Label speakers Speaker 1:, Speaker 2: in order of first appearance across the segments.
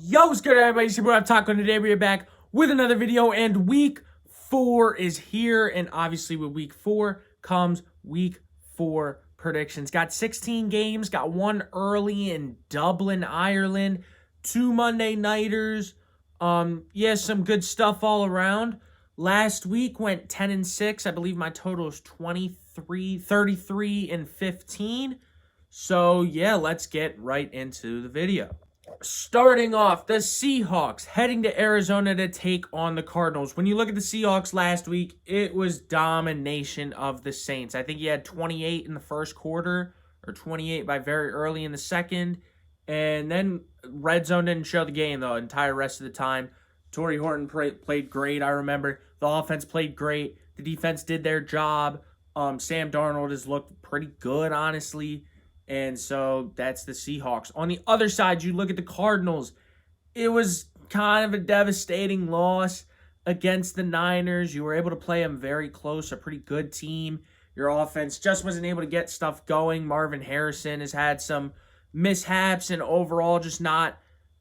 Speaker 1: Yo, what's good, everybody? It's your boy, Taco, and today we are back with another video, and week 4 is here, and obviously with week 4 comes week 4 predictions. Got 16 games, got one early in Dublin, Ireland, 2 Monday nighters, some good stuff all around. Last week went 10-6, I believe my total is 33 and 15, so yeah, let's get right into the video. Starting off, the Seahawks heading to Arizona to take on the Cardinals. When you look at the Seahawks last week, it was domination of the Saints. I think he had 28 in the first quarter, or 28 by very early in the second. And then red zone didn't show the game the entire rest of the time. Torrey Horton played great, I remember. The offense played great. The defense did their job. Sam Darnold has looked pretty good, honestly. And so that's the Seahawks. On the other side, you look at the Cardinals. It was kind of a devastating loss against the Niners. You were able to play them very close, a pretty good team. Your offense just wasn't able to get stuff going. Marvin Harrison has had some mishaps and overall just not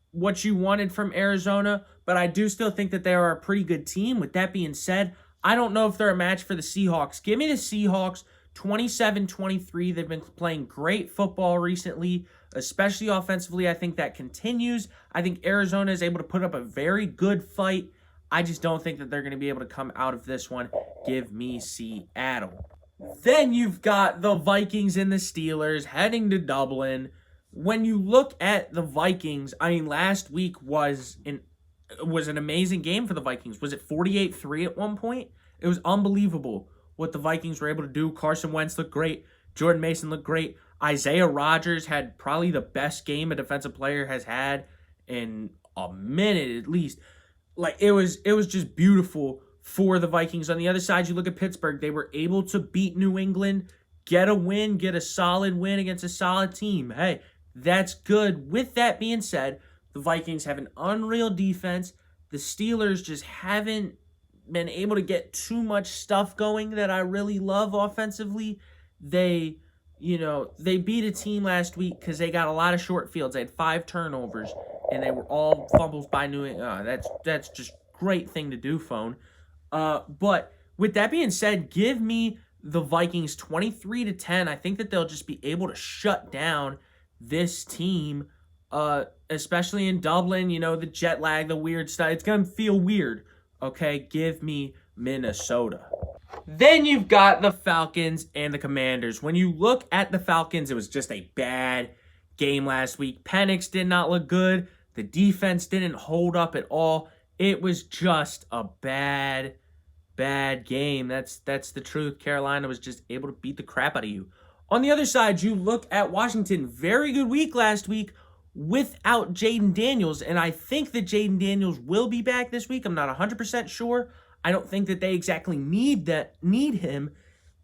Speaker 1: what you wanted from Arizona. But I do still think that they are a pretty good team. With that being said, I don't know if they're a match for the Seahawks. Give me the Seahawks 27-23. They've been playing great football recently, especially offensively. I think that continues. I think Arizona is able to put up a very good fight. I just don't think that they're going to be able to come out of this one. Give me Seattle. Then you've got the Vikings and the Steelers heading to Dublin. When you look at the Vikings, I mean, last week was an amazing game for the Vikings. Was it 48-3 at one point? It was unbelievable what the Vikings were able to do. Carson Wentz looked great. Jordan Mason looked great. Isaiah Rodgers had probably the best game a defensive player has had in a minute at least. Like, it was just beautiful for the Vikings. On the other side, you look at Pittsburgh. They were able to beat New England, get a win, get a solid win against a solid team. Hey, that's good. With that being said, the Vikings have an unreal defense. The Steelers just haven't been able to get too much stuff going that I really love offensively. They beat a team last week because they got a lot of short fields. They had 5 turnovers, and they were all fumbles by New England. That's just great thing to do, phone. But with that being said, give me the Vikings 23-10. I think that they'll just be able to shut down this team, especially in Dublin. You know, the jet lag, the weird stuff. It's going to feel weird. Okay, give me Minnesota. Then you've got the Falcons and the Commanders. When you look at the Falcons, it was just a bad game last week. Penix did not look good. The defense didn't hold up at all. It was just a bad game. That's the truth. Carolina was just able to beat the crap out of you. On the other side, you look at Washington. Very good week last week without Jaden Daniels, and I think that Jaden Daniels will be back this week. I'm not 100% sure. I don't think that they exactly need him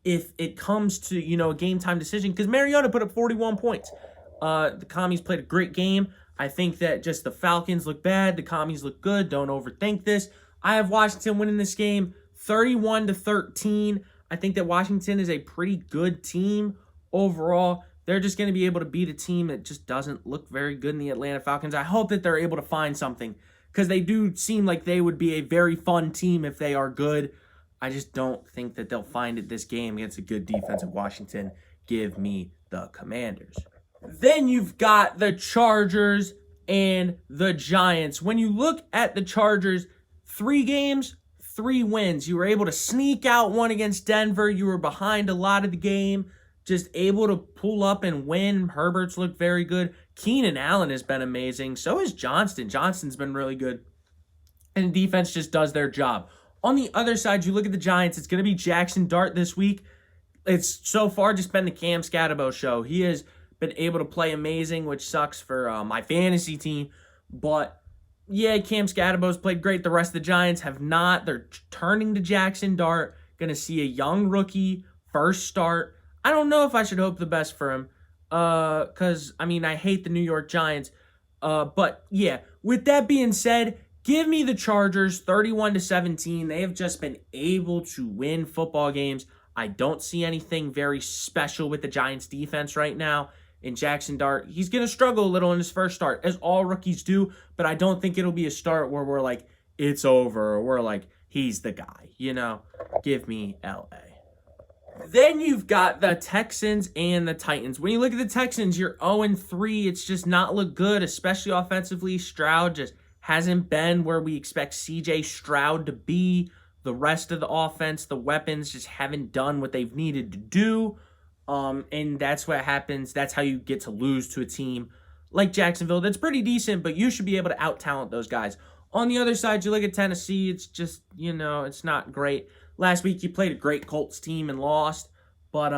Speaker 1: if it comes to, a game time decision, because Mariota put up 41 points. The Commies played a great game. I think that just the Falcons look bad, the Commies look good. Don't overthink this. I have Washington winning this game 31-13. I think that Washington is a pretty good team overall. They're just going to be able to beat a team that just doesn't look very good in the Atlanta Falcons. I hope that they're able to find something, because they do seem like they would be a very fun team if they are good. I just don't think that they'll find it this game against a good defensive Washington. Give me the Commanders. Then you've got the Chargers and the Giants. When you look at the Chargers, 3 games, 3 wins. You were able to sneak out one against Denver. You were behind a lot of the game, just able to pull up and win. Herbert's looked very good. Keenan Allen has been amazing. So has Johnston. Johnston's been really good. And the defense just does their job. On the other side, you look at the Giants. It's going to be Jackson Dart this week. It's so far just been the Cam Scatterbo show. He has been able to play amazing, which sucks for my fantasy team. But yeah, Cam Scatterbo's played great. The rest of the Giants have not. They're turning to Jackson Dart. Going to see a young rookie, first start. I don't know if I should hope the best for him, because, I hate the New York Giants. But, yeah, with that being said, give me the Chargers 31-17. They have just been able to win football games. I don't see anything very special with the Giants' defense right now. in Jackson Dart. He's going to struggle a little in his first start, as all rookies do, but I don't think it'll be a start where we're like, it's over, or we're like, he's the guy, you know? Give me LA. Then you've got the Texans and the Titans. When you look at the Texans, you're 0-3. It's just not look good, especially offensively. Stroud just hasn't been where we expect CJ Stroud to be. The rest of the offense, the weapons just haven't done what they've needed to do. And that's what happens. That's how you get to lose to a team like Jacksonville that's pretty decent, but you should be able to out-talent those guys. On the other side, you look at Tennessee, it's just, you know, it's not great. Last week, you played a great Colts team and lost, but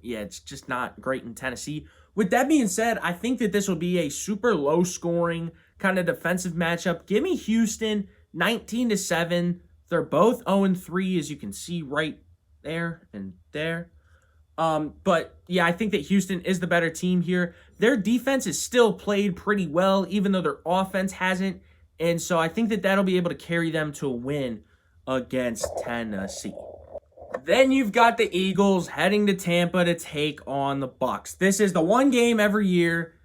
Speaker 1: yeah, it's just not great in Tennessee. With that being said, I think that this will be a super low-scoring kind of defensive matchup. Give me Houston 19-7. They're both 0-3, as you can see right there and there. But yeah, I think that Houston is the better team here. Their defense is still played pretty well, even though their offense hasn't. And so I think that that'll be able to carry them to a win against Tennessee. Then you've got the Eagles heading to Tampa to take on the Bucs. This is the one game every year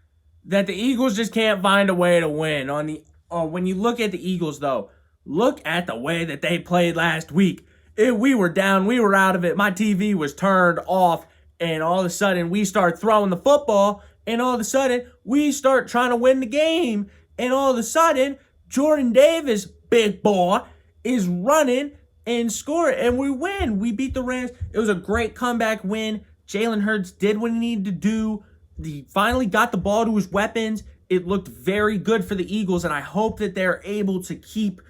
Speaker 1: that the Eagles just can't find a way to win. When you look at the Eagles, though, look at the way that they played last week. We were down, we were out of it. My TV was turned off, and all of a sudden we start throwing the football, and all of a sudden we start trying to win the game, and all of a sudden Jordan Davis, big boy, is running and scoring, and we win. We beat the Rams. It was a great comeback win. Jalen Hurts did what he needed to do. He finally got the ball to his weapons. It looked very good for the Eagles, and I hope that they're able to keep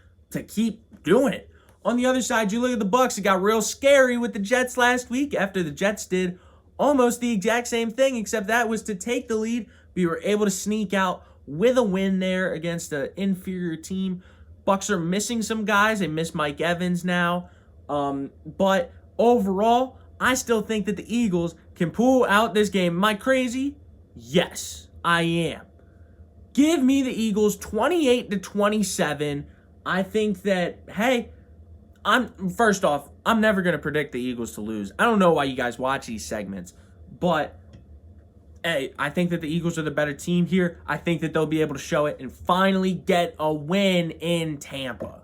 Speaker 1: doing it. On the other side, you look at the Bucs. It got real scary with the Jets last week after the Jets did almost the exact same thing, except that was to take the lead. We were able to sneak out with a win there against an inferior team. Bucs are missing some guys. They miss Mike Evans now. But overall, I still think that the Eagles can pull out this game. Am I crazy? Yes, I am. Give me the Eagles 28-27. I think that, hey, first off, I'm never going to predict the Eagles to lose. I don't know why you guys watch these segments, but hey, I think that the Eagles are the better team here. I think that they'll be able to show it and finally get a win in Tampa.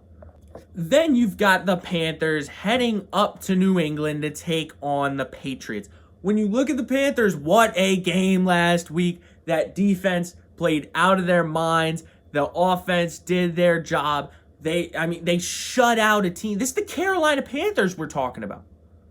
Speaker 1: Then you've got the Panthers heading up to New England to take on the Patriots. When you look at the Panthers, what a game last week. That defense played out of their minds. The offense did their job. They shut out a team. This is the Carolina Panthers we're talking about.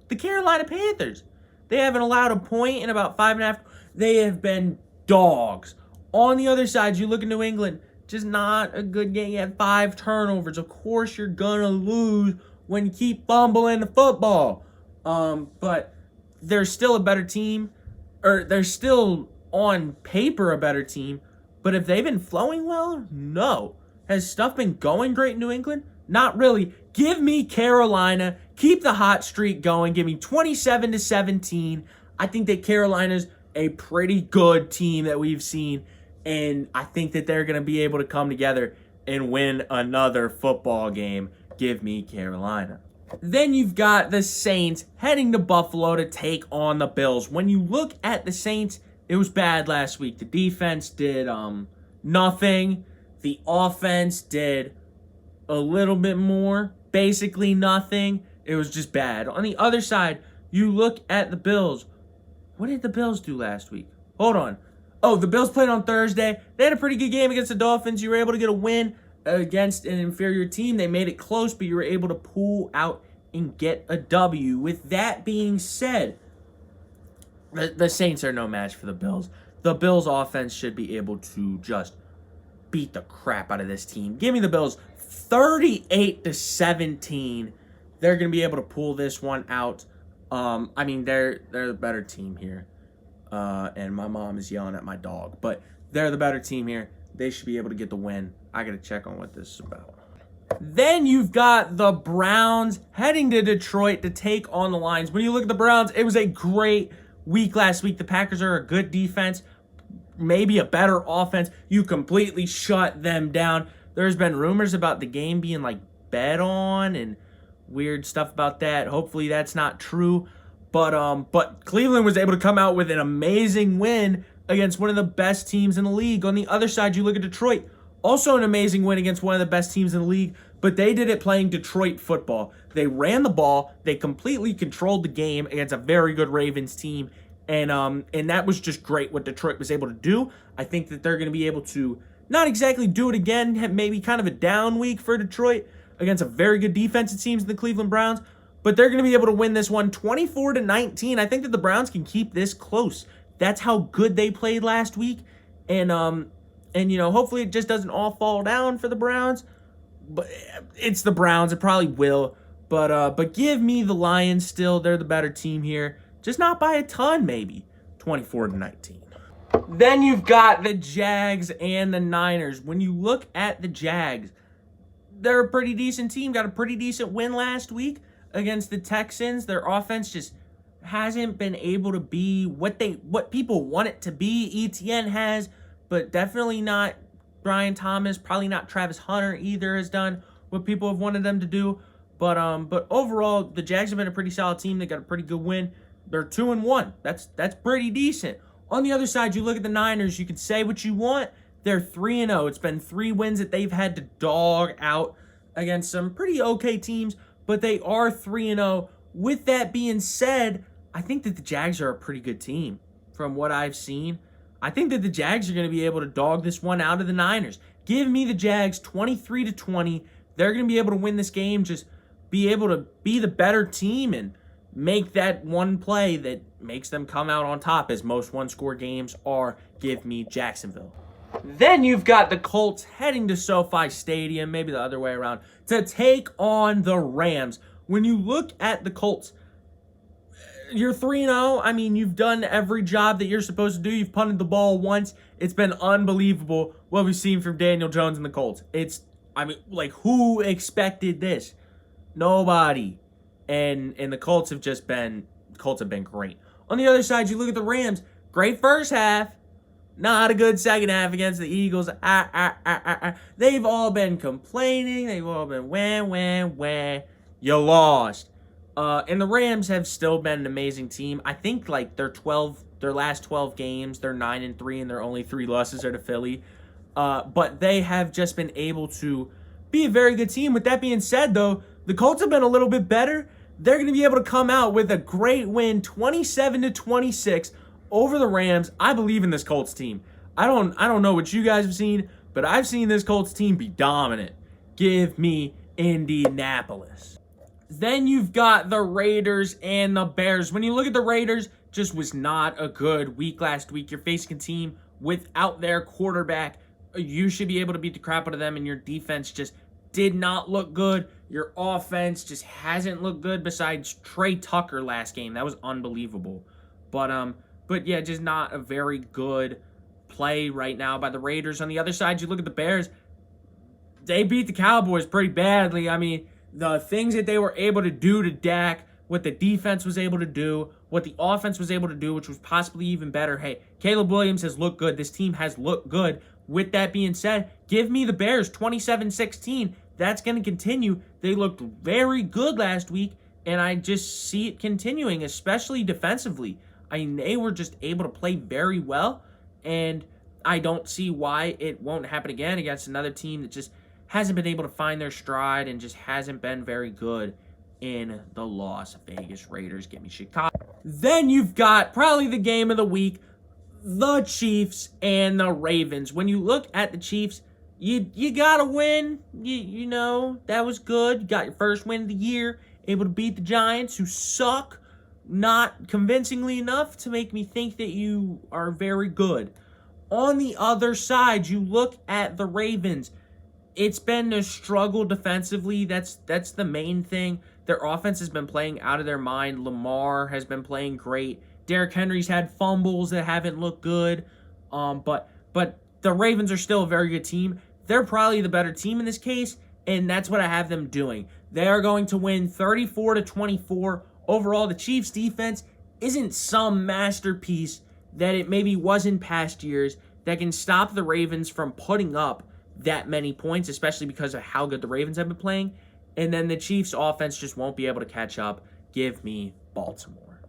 Speaker 1: The Carolina Panthers. They haven't allowed a point in about 5.5. They have been dogs. On the other side, you look at New England. Just not a good game. You had 5 turnovers. Of course, you're going to lose when you keep fumbling the football. But they're still a better team. Or they're still, on paper, a better team. But have they been flowing well? No. Has stuff been going great in New England? Not really. Give me Carolina. Keep the hot streak going. Give me 27-17. I think that Carolina's a pretty good team that we've seen. And I think that they're going to be able to come together and win another football game. Give me Carolina. Then you've got the Saints heading to Buffalo to take on the Bills. When you look at the Saints, it was bad last week. The defense did nothing. The offense did a little bit more. Basically nothing. It was just bad. On the other side, you look at the Bills. What did the Bills do last week? Hold on. Oh, the Bills played on Thursday. They had a pretty good game against the Dolphins. You were able to get a win against an inferior team. They made it close, but you were able to pull out and get a W. With that being said, the Saints are no match for the Bills. The Bills' offense should be able to just beat the crap out of this team. Give me the Bills 38-17. They're going to be able to pull this one out. They're the better team here. And my mom is yelling at my dog. But they're the better team here. They should be able to get the win. I got to check on what this is about. Then you've got the Browns heading to Detroit to take on the Lions. When you look at the Browns, it was a great week last week. The Packers are a good defense, maybe a better offense. You completely shut them down. There's been rumors about the game being bet on and weird stuff about that. Hopefully that's not true. But Cleveland was able to come out with an amazing win against one of the best teams in the league. On the other side, you look at Detroit. Also an amazing win against one of the best teams in the league, but they did it playing Detroit football. They ran the ball. They completely controlled the game against a very good Ravens team, and that was just great what Detroit was able to do. I think that they're going to be able to not exactly do it again, maybe kind of a down week for Detroit against a very good defense, it seems, in the Cleveland Browns, but they're going to be able to win this one 24-19. I think that the Browns can keep this close. That's how good they played last week, and hopefully it just doesn't all fall down for the Browns. But it's the Browns. It probably will. But give me the Lions still. They're the better team here. Just not by a ton, maybe. 24-19. Then you've got the Jags and the Niners. When you look at the Jags, they're a pretty decent team. Got a pretty decent win last week against the Texans. Their offense just hasn't been able to be what people want it to be. ETN has, but definitely not Brian Thomas, probably not Travis Hunter either has done what people have wanted them to do. But overall, the Jags have been a pretty solid team. They got a pretty good win. They're 2-1. That's pretty decent. On the other side, you look at the Niners. You can say what you want. They're 3-0. It's been 3 wins that they've had to dog out against some pretty okay teams, but they are 3-0. With that being said, I think that the Jags are a pretty good team from what I've seen. I think that the Jags are going to be able to dog this one out of the Niners. Give me the Jags 23-20. They're going to be able to win this game, just be able to be the better team and make that one play that makes them come out on top, as most one-score games are. Give me Jacksonville. Then you've got the Colts heading to SoFi Stadium, maybe the other way around, to take on the Rams. When you look at the Colts, you're 3-0. I mean, you've done every job that you're supposed to do. You've punted the ball once. It's been unbelievable what we've seen from Daniel Jones and the Colts. Who expected this? Nobody. And the Colts have been great. On the other side, you look at the Rams. Great first half. Not a good second half against the Eagles. They've all been complaining. They've all been wah. You lost. And the Rams have still been an amazing team. I think their last 12 games, they're 9-3, and their only 3 losses are to Philly. But they have just been able to be a very good team. With that being said, though, the Colts have been a little bit better. They're going to be able to come out with a great win, 27-26 over the Rams. I believe in this Colts team. I don't know what you guys have seen, but I've seen this Colts team be dominant. Give me Indianapolis. Then you've got the Raiders and the Bears. When you look at the Raiders, just was not a good week last week. You're facing a team without their quarterback. You should be able to beat the crap out of them, and your defense just did not look good. Your offense just hasn't looked good besides Trey Tucker last game. That was unbelievable. But yeah, just not a very good play right now by the Raiders. On the other side, you look at the Bears. They beat the Cowboys pretty badly. I mean, the things that they were able to do to Dak, what the defense was able to do, what the offense was able to do, which was possibly even better. Hey, Caleb Williams has looked good. This team has looked good. With that being said, give me the Bears 27-16. That's going to continue. They looked very good last week, and I just see it continuing, especially defensively. I mean, they were just able to play very well, and I don't see why it won't happen again against another team that just hasn't been able to find their stride and just hasn't been very good in the Las Vegas Raiders. Give me Chicago. Then you've got probably the game of the week, the Chiefs and the Ravens. When you look at the Chiefs, you got to win. You know, that was good. You got your first win of the year, able to beat the Giants, who suck, not convincingly enough to make me think that you are very good. On the other side, you look at the Ravens. It's been a struggle defensively. That's the main thing. Their offense has been playing out of their mind. Lamar has been playing great. Derrick Henry's had fumbles that haven't looked good. But the Ravens are still a very good team. They're probably the better team in this case, and that's what I have them doing. They are going to win 34-24. Overall, the Chiefs' defense isn't some masterpiece that it maybe was in past years that can stop the Ravens from putting up that many points, especially because of how good the Ravens have been playing. And then the Chiefs' offense just won't be able to catch up. Give me Baltimore.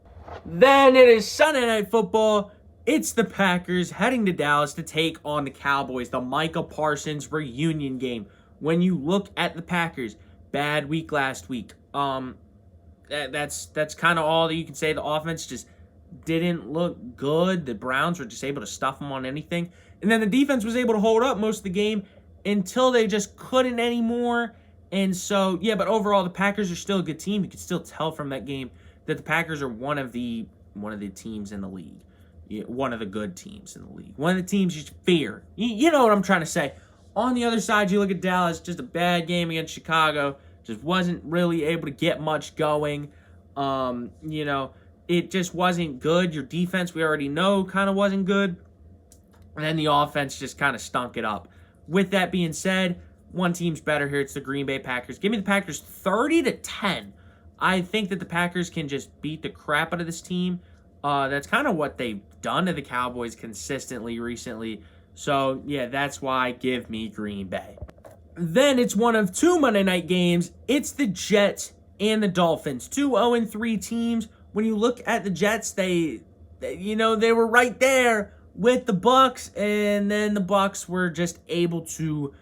Speaker 1: Then it is Sunday Night Football. It's the Packers heading to Dallas to take on the Cowboys, the Micah Parsons reunion game. When you look at the Packers, bad week last week. That's kind of all that you can say. The offense just didn't look good. The Browns were just able to stuff them on anything. And then the defense was able to hold up most of the game until they just couldn't anymore. And so, yeah, but overall, the Packers are still a good team. You can still tell from that game that the Packers are one of the teams in the league. One of the good teams in the league. One of the teams you should fear. You know what I'm trying to say. On the other side, you look at Dallas, just a bad game against Chicago. Just wasn't really able to get much going. It just wasn't good. Your defense, we already know, kind of wasn't good. And then the offense just kind of stunk it up. With that being said, one team's better here. It's the Green Bay Packers. Give me the Packers 30-10. I think that the Packers can just beat the crap out of this team. That's kind of what they've done to the Cowboys consistently recently. So, yeah, that's why give me Green Bay. Then it's one of two Monday night games. It's the Jets and the Dolphins. 2 0-3 teams. When you look at the Jets, they were right there with the Bucs, and then the Bucs were just able to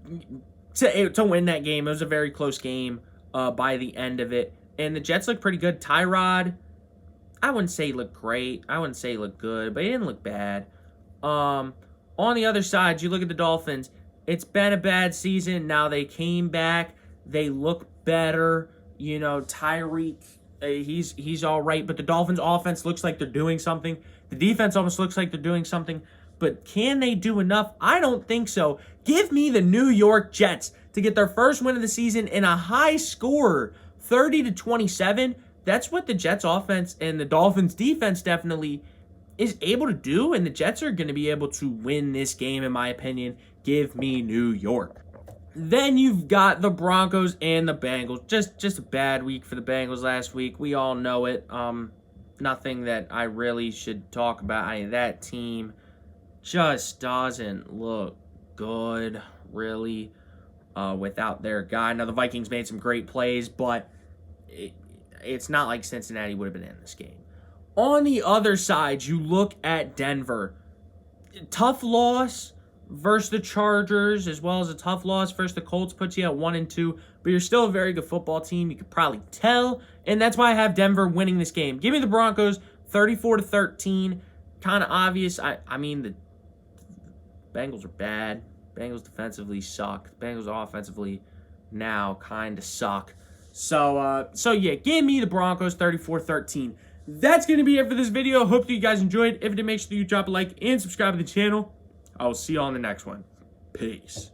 Speaker 1: win that game. It was a very close game by the end of it. And the Jets look pretty good. Tyrod, I wouldn't say he looked great. I wouldn't say he looked good, but he didn't look bad. On the other side, you look at the Dolphins. It's been a bad season. Now they came back. They look better. Tyreek, he's all right. But the Dolphins' offense looks like they're doing something. The defense almost looks like they're doing something. But can they do enough? I don't think so. Give me the New York Jets to get their first win of the season in a high score, 30-27. That's what the Jets offense and the Dolphins defense definitely is able to do, and the Jets are going to be able to win this game, in my opinion. Give me New York. Then you've got the Broncos and the Bengals. Just a bad week for the Bengals last week. We all know it. Nothing that I really should talk about. That team just doesn't look good, really, without their guy. Now, the Vikings made some great plays, but it's not like Cincinnati would have been in this game. On the other side, you look at Denver. Tough loss versus the Chargers, as well as a tough loss versus the Colts, puts you at 1-2, but you're still a very good football team. You could probably tell, and that's why I have Denver winning this game. Give me the Broncos 34-13. Kind of obvious. I mean, the Bengals are bad. Bengals defensively suck. The Bengals offensively now kind of suck. So yeah, give me the Broncos 34-13. That's going to be it for this video. Hope that you guys enjoyed. If you did, make sure you drop a like and subscribe to the channel. I will see you on the next one. Peace.